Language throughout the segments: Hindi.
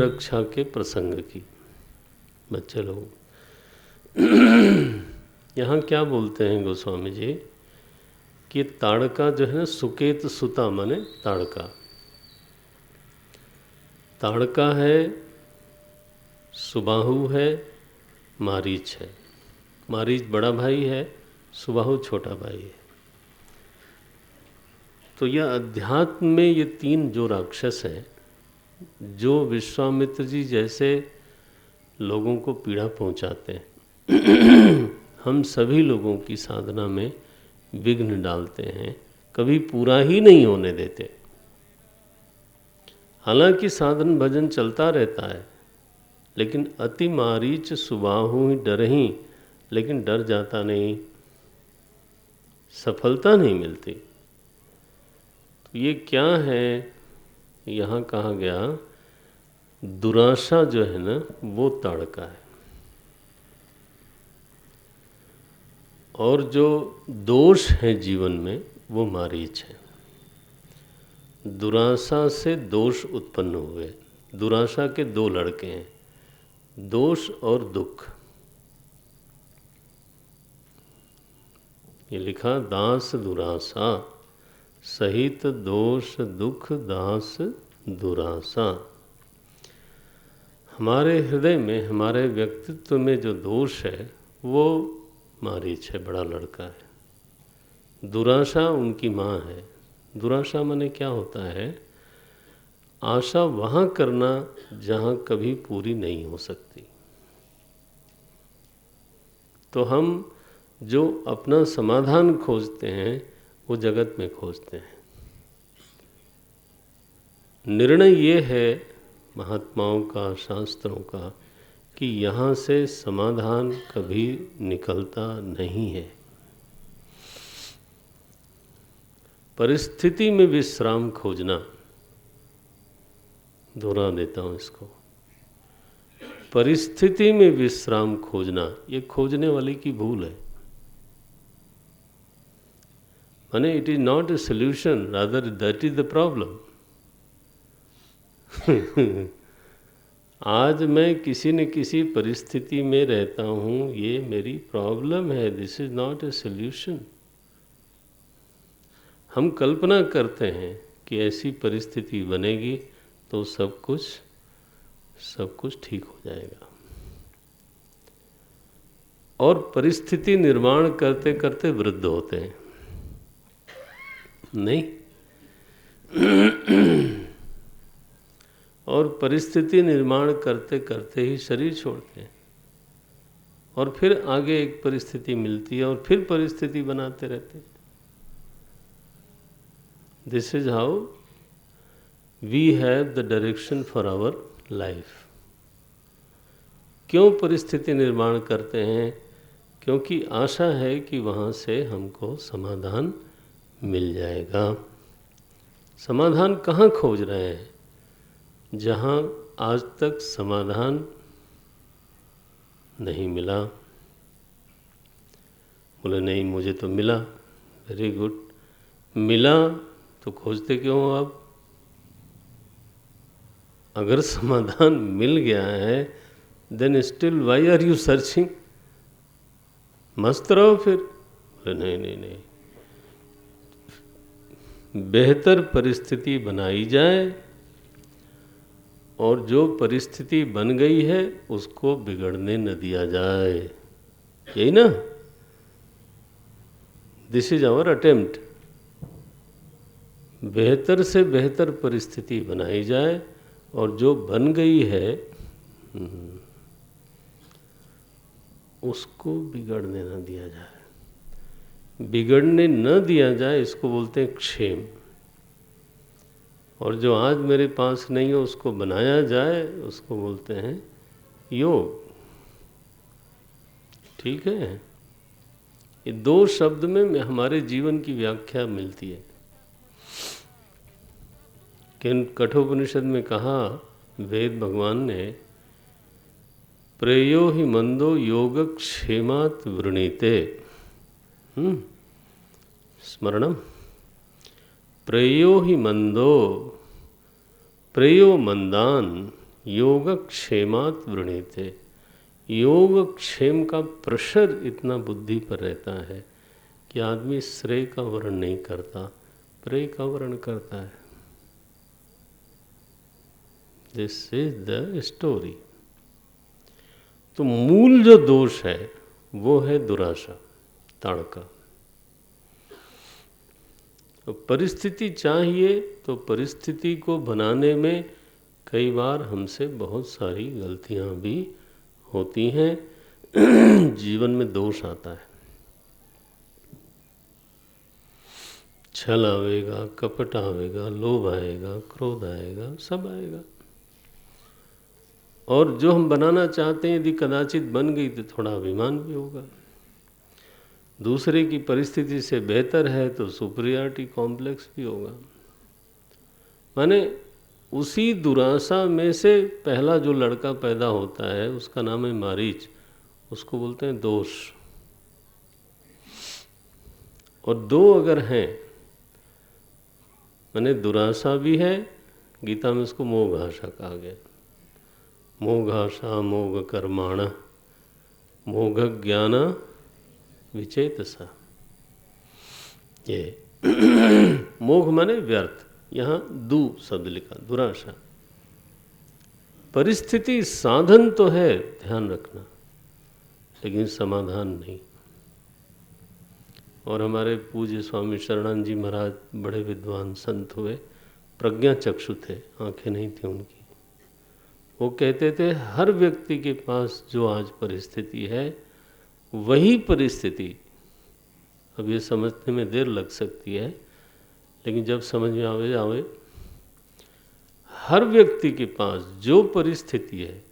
रक्षा के प्रसंग की। बच्चे लोग यहाँ क्या बोलते हैं गोस्वामी जी कि ताड़का जो है ना, सुकेत सुता माने ताड़का। ताड़का है, सुबाहु है, मारीच है। मारीच बड़ा भाई है, सुबाहु छोटा भाई है। तो यह अध्यात्म में ये तीन जो राक्षस हैं, जो विश्वामित्र जी जैसे लोगों को पीड़ा पहुंचाते हैं हम सभी लोगों की साधना में विघ्न डालते हैं, कभी पूरा ही नहीं होने देते। हालांकि साधन भजन चलता रहता है, लेकिन अति मारीच सुबाहु डरहीं, लेकिन डर जाता नहीं, सफलता नहीं मिलती। तो ये क्या है, यहाँ कहा गया दुराशा जो है ना, वो ताड़का है। और जो दोष है जीवन में, वो मारीच है। दुराशा से दोष उत्पन्न हुए। दुराशा के दो लड़के हैं, दोष और दुख। ये लिखा दास दुराशा सहित दोष दुख दास दुराशा। हमारे हृदय में, हमारे व्यक्तित्व में जो दोष है वो मारीच है, बड़ा लड़का है। दुराशा उनकी माँ है। दुराशा माने क्या होता है? आशा वहाँ करना जहाँ कभी पूरी नहीं हो सकती। तो हम जो अपना समाधान खोजते हैं वो जगत में खोजते हैं। निर्णय ये है महात्माओं का, शास्त्रों का, कि यहाँ से समाधान कभी निकलता नहीं है। परिस्थिति में विश्राम खोजना, दोहरा देता हूँ इसको, परिस्थिति में विश्राम खोजना, ये खोजने वाले की भूल है। माने it is not a solution, rather that is the problem. आज मैं किसी न किसी परिस्थिति में रहता हूँ, ये मेरी प्रॉब्लम है, this is not a solution. हम कल्पना करते हैं कि ऐसी परिस्थिति बनेगी तो सब कुछ ठीक हो जाएगा। और परिस्थिति निर्माण करते करते वृद्ध होते हैं, नहीं? और परिस्थिति निर्माण करते करते ही शरीर छोड़ते हैं, और फिर आगे एक परिस्थिति मिलती है और फिर परिस्थिति बनाते रहते हैं। This is how we have the direction for our life. क्यों परिस्थिति निर्माण करते हैं? क्योंकि आशा है कि वहाँ से हमको समाधान मिल जाएगा। समाधान कहाँ खोज रहे हैं? जहाँ आज तक समाधान नहीं मिला। बोले नहीं, मुझे तो मिला। वेरी गुड, मिला तो खोजते क्यों हो आप? अगर समाधान मिल गया है, then still why are you searching? मस्त रहो फिर। बोले नहीं नहीं नहीं, बेहतर परिस्थिति बनाई जाए, और जो परिस्थिति बन गई है उसको बिगड़ने न दिया जाए। यही ना? This is our attempt. बेहतर से बेहतर परिस्थिति बनाई जाए, और जो बन गई है उसको बिगड़ने न दिया जाए। बिगड़ने न दिया जाए, इसको बोलते हैं क्षेम। और जो आज मेरे पास नहीं है उसको बनाया जाए, उसको बोलते हैं योग। ठीक है? ये दो शब्द में हमारे जीवन की व्याख्या मिलती है। कठोपनिषद में कहा, वेद भगवान ने, प्रेयो हि मंदो योगक्षेमात् वृणीते। स्मरणम। प्रेयो हि मंदो, प्रेयो मंदान योगक्षेमात् वृणीते। योगक्षेम का प्रेशर इतना बुद्धि पर रहता है कि आदमी श्रेय का वर्ण नहीं करता, प्रेय का वर्ण करता है। This is the story. तो मूल जो दोष है वो है दुराशा, ताड़का। तो परिस्थिति चाहिए, तो परिस्थिति को बनाने में कई बार हमसे बहुत सारी गलतियां भी होती हैं। जीवन में दोष आता है, छल आएगा, कपट आएगा, लोभ आएगा, क्रोध आएगा, सब आएगा। और जो हम बनाना चाहते हैं यदि कदाचित बन गई तो थोड़ा अभिमान भी होगा। दूसरे की परिस्थिति से बेहतर है तो सुपीरियरिटी कॉम्प्लेक्स भी होगा। माने उसी दुराशा में से पहला जो लड़का पैदा होता है उसका नाम है मारीच, उसको बोलते हैं दोष। और दो अगर हैं, माने दुराशा भी है, गीता में उसको मोघाशा कहा गया। मोघाशा मोघ कर्माण मोघ ज्ञान विचेतसा। ये मोघ माने व्यर्थ, यहाँ दु शब्द लिखा, दुराशा। परिस्थिति साधन तो है, ध्यान रखना, लेकिन समाधान नहीं। और हमारे पूज्य स्वामी शरणानंद जी महाराज बड़े विद्वान संत हुए, प्रज्ञा चक्षु थे, आंखें नहीं थी उनकी। वो कहते थे हर व्यक्ति के पास जो आज परिस्थिति है वही परिस्थिति, अब ये समझने में देर लग सकती है लेकिन जब समझ में आवे, हर व्यक्ति के पास जो परिस्थिति है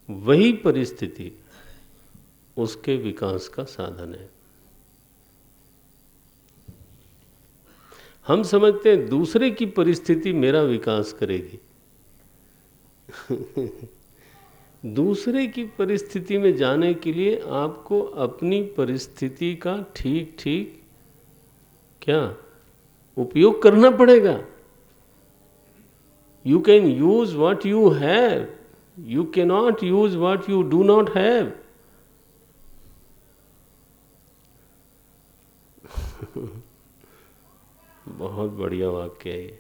वही परिस्थिति उसके विकास का साधन है। हम समझते हैं दूसरे की परिस्थिति मेरा विकास करेगी। दूसरे की परिस्थिति में जाने के लिए आपको अपनी परिस्थिति का ठीक ठीक क्या उपयोग करना पड़ेगा। You can use what you have, you cannot use what you do not have. बहुत बढ़िया वाक्य है ये।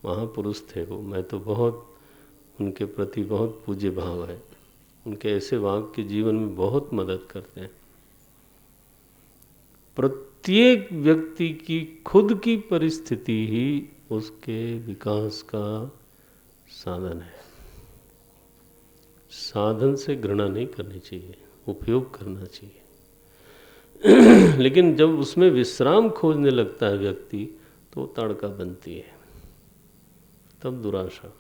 महापुरुष थे वो, मैं तो बहुत उनके प्रति बहुत पूज्य भाव है। उनके ऐसे वाक्य जीवन में बहुत मदद करते हैं। प्रत्येक व्यक्ति की खुद की परिस्थिति ही उसके विकास का साधन है। साधन से घृणा नहीं करनी चाहिए, उपयोग करना चाहिए। लेकिन जब उसमें विश्राम खोजने लगता है व्यक्ति तो ताड़का बनती है, तब दुराशा।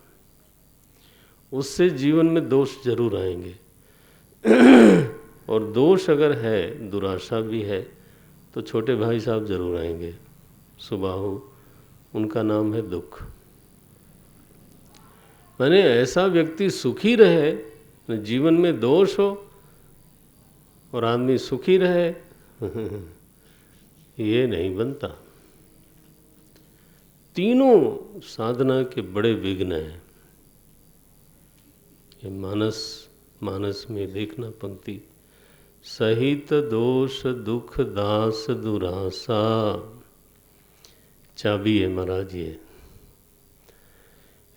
उससे जीवन में दोष जरूर आएंगे। और दोष अगर है, दुराशा भी है, तो छोटे भाई साहब जरूर आएंगे, सुबाहु, उनका नाम है दुख। माने ऐसा व्यक्ति सुखी रहे, जीवन में दोष हो और आदमी सुखी रहे, ये नहीं बनता। तीनों साधना के बड़े विघ्न हैं। ये मानस में देखना पंक्ति, सहित दोष दुख दास दुरासा, चाबी है महाराज ये।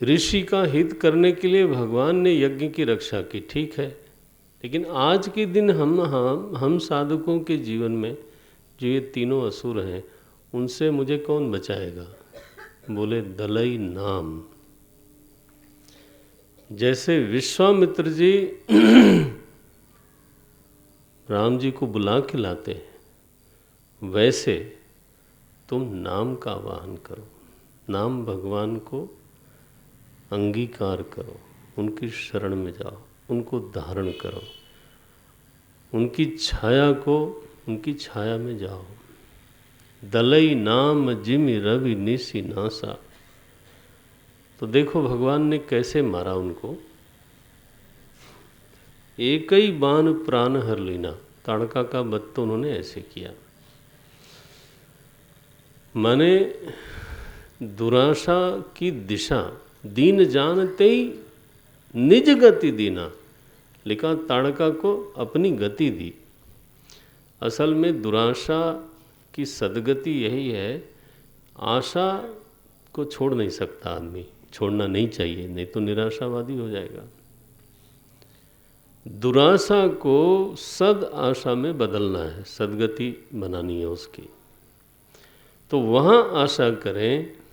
ऋषि का हित करने के लिए भगवान ने यज्ञ की रक्षा की, ठीक है, लेकिन आज के दिन हम साधकों के जीवन में जो ये तीनों असुर हैं उनसे मुझे कौन बचाएगा? बोले दलई नाम। जैसे विश्वामित्र जी राम जी को बुला के लाते हैं, वैसे तुम नाम का आवाहन करो, नाम भगवान को अंगीकार करो, उनकी शरण में जाओ, उनको धारण करो, उनकी छाया में जाओ। दलई नाम जिमि रवि निसी नासा। तो देखो भगवान ने कैसे मारा उनको, एक ही बाण प्राण हर लीना। ताड़का का वध तो उन्होंने ऐसे किया। माने दुराशा की दिशा दीन जानते ही निज गति दीना, लिखा ताड़का को अपनी गति दी। असल में दुराशा की सद्गति यही है, आशा को छोड़ नहीं सकता आदमी, छोड़ना नहीं चाहिए, नहीं तो निराशावादी हो जाएगा। दुराशा को सद आशा में बदलना है, सदगति बनानी है उसकी। तो वहाँ आशा करें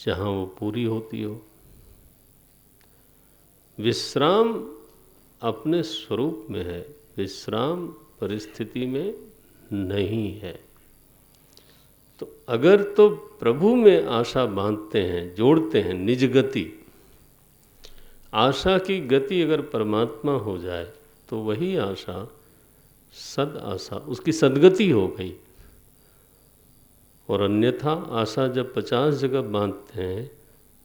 जहाँ वो पूरी होती हो। विश्राम अपने स्वरूप में है, विश्राम परिस्थिति में नहीं है। तो अगर तो प्रभु में आशा बांधते हैं, जोड़ते हैं निज गति, आशा की गति अगर परमात्मा हो जाए तो वही आशा सद आशा, उसकी सदगति हो गई। और अन्यथा आशा जब 50 जगह बांधते हैं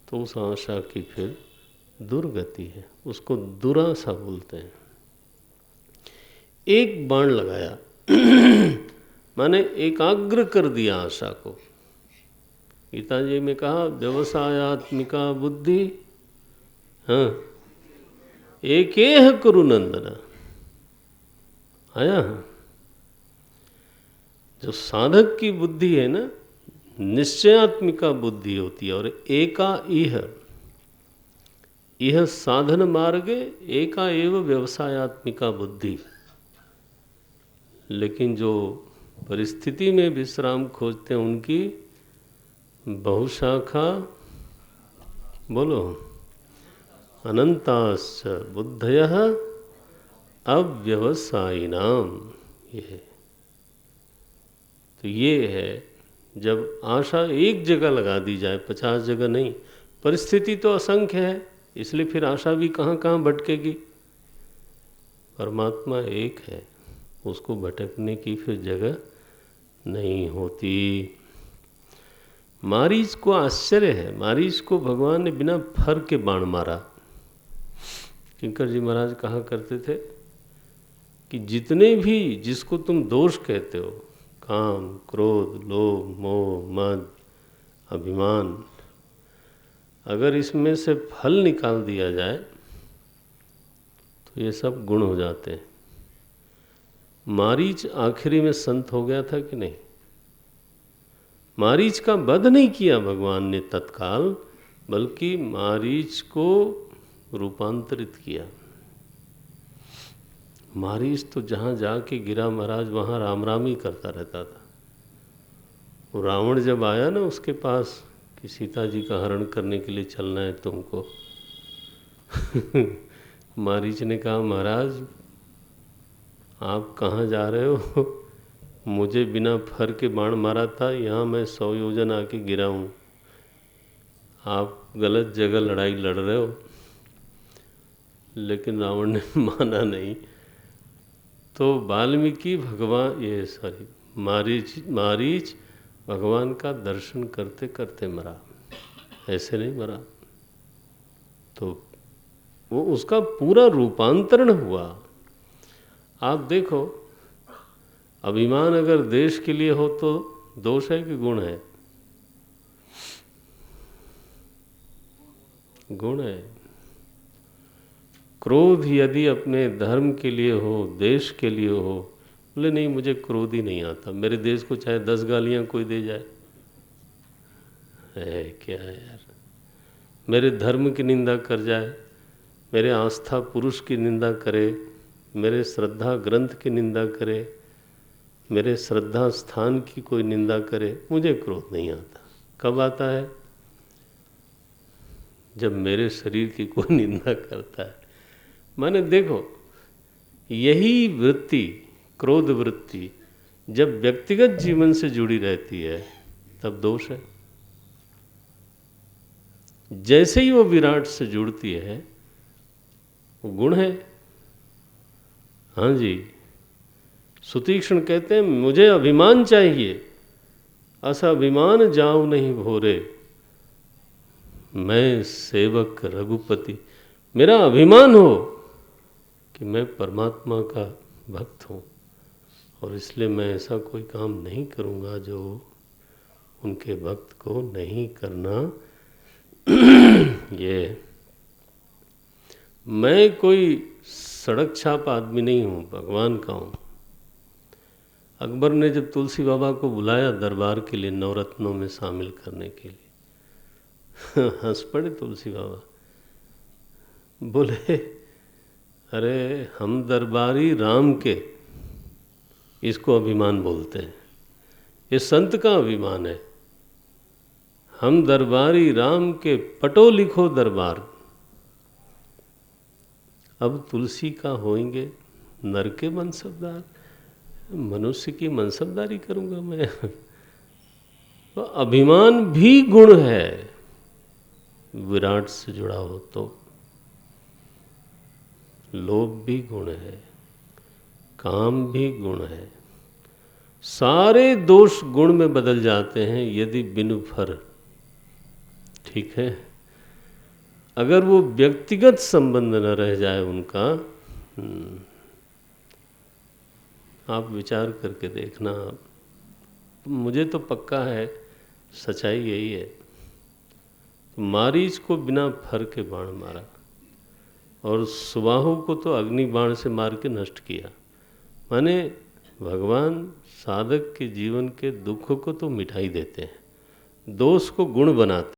तो उस आशा की फिर दुर्गति है, उसको दुराशा बोलते हैं। एक बाण लगाया माने एकाग्र कर दिया आशा को। गीता जी में कहा व्यवसायात्मिका बुद्धि, हाँ, एकेह कुरु नंदना, आया। जो साधक की बुद्धि है ना, निश्चयात्मिका बुद्धि होती है। और एका इह साधन मार्गे एका एव व्यवसायात्मिका बुद्धि। लेकिन जो परिस्थिति में विश्राम खोजते हैं उनकी बहुशाखा, बोलो, अनंताश्च बुद्धयः अव्यवसायिनाम। ये तो ये है, जब आशा एक जगह लगा दी जाए, 50 जगह नहीं। परिस्थिति तो असंख्य है, इसलिए फिर आशा भी कहाँ कहाँ भटकेगी। परमात्मा एक है, उसको भटकने की फिर जगह नहीं होती। मारीच को आश्चर्य है, मारीच को भगवान ने बिना फर के बाण मारा। किंकर जी महाराज कहा करते थे कि जितने भी जिसको तुम दोष कहते हो, काम, क्रोध, लोभ, मोह, मद, अभिमान, अगर इसमें से फल निकाल दिया जाए तो ये सब गुण हो जाते हैं। मारीच आखिरी में संत हो गया था कि नहीं? मारीच का वध नहीं किया भगवान ने तत्काल, बल्कि मारीच को रूपांतरित किया। मारीच तो जहाँ जाके गिरा महाराज, वहाँ राम राम ही करता रहता था। वो रावण जब आया ना उसके पास कि सीता जी का हरण करने के लिए चलना है तुमको मारीच ने कहा महाराज आप कहाँ जा रहे हो? मुझे बिना फर के बाण मारा था, यहाँ मैं 100 योजन आके गिरा हूँ, आप गलत जगह लड़ाई लड़ रहे हो। लेकिन रावण ने माना नहीं। तो वाल्मीकि भगवान, ये सॉरी, मारीच भगवान का दर्शन करते करते मरा, ऐसे नहीं मरा। तो वो उसका पूरा रूपांतरण हुआ। आप देखो, अभिमान अगर देश के लिए हो तो दोष है कि गुण है? गुण है। क्रोध यदि अपने धर्म के लिए हो, देश के लिए हो, बोले नहीं मुझे क्रोध ही नहीं आता, मेरे देश को चाहे 10 गालियां कोई दे जाए, है क्या यार, मेरे धर्म की निंदा कर जाए, मेरे आस्था पुरुष की निंदा करे, मेरे श्रद्धा ग्रंथ की निंदा करे, मेरे श्रद्धा स्थान की कोई निंदा करे, मुझे क्रोध नहीं आता। कब आता है? जब मेरे शरीर की कोई निंदा करता है। माने देखो, यही वृत्ति, क्रोध वृत्ति जब व्यक्तिगत जीवन से जुड़ी रहती है तब दोष है। जैसे ही वो विराट से जुड़ती है वो गुण है। हाँ जी, सुतीक्ष्ण कहते हैं मुझे अभिमान चाहिए, अस अभिमान जाऊं नहीं भोरे, मैं सेवक रघुपति। मेरा अभिमान हो कि मैं परमात्मा का भक्त हूँ, और इसलिए मैं ऐसा कोई काम नहीं करूँगा जो उनके भक्त को नहीं करना ये मैं कोई सड़क छाप आदमी नहीं हूँ, भगवान का हूँ। अकबर ने जब तुलसी बाबा को बुलाया दरबार के लिए नवरत्नों में शामिल करने के लिए हंस पड़े तुलसी बाबा, बोले अरे हम दरबारी राम के, इसको अभिमान बोलते हैं, ये संत का अभिमान है। हम दरबारी राम के, पटो लिखो दरबार। अब तुलसी का होंगे नर के मनसबदार, मनुष्य की मनसबदारी करूँगा मैं। तो अभिमान भी गुण है, विराट से जुड़ा हो तो। लोभ भी गुण है, काम भी गुण है। सारे दोष गुण में बदल जाते हैं यदि बिनु फर, ठीक है। अगर वो व्यक्तिगत संबंध न रह जाए उनका, आप विचार करके देखना। मुझे तो पक्का है, सच्चाई यही है। मारीच को बिना फर के बाण मारा और सुबाहु को तो अग्नि बाण से मार के नष्ट किया। माने भगवान साधक के जीवन के दुख को तो मिटाई देते हैं, दोष को गुण बनाते हैं।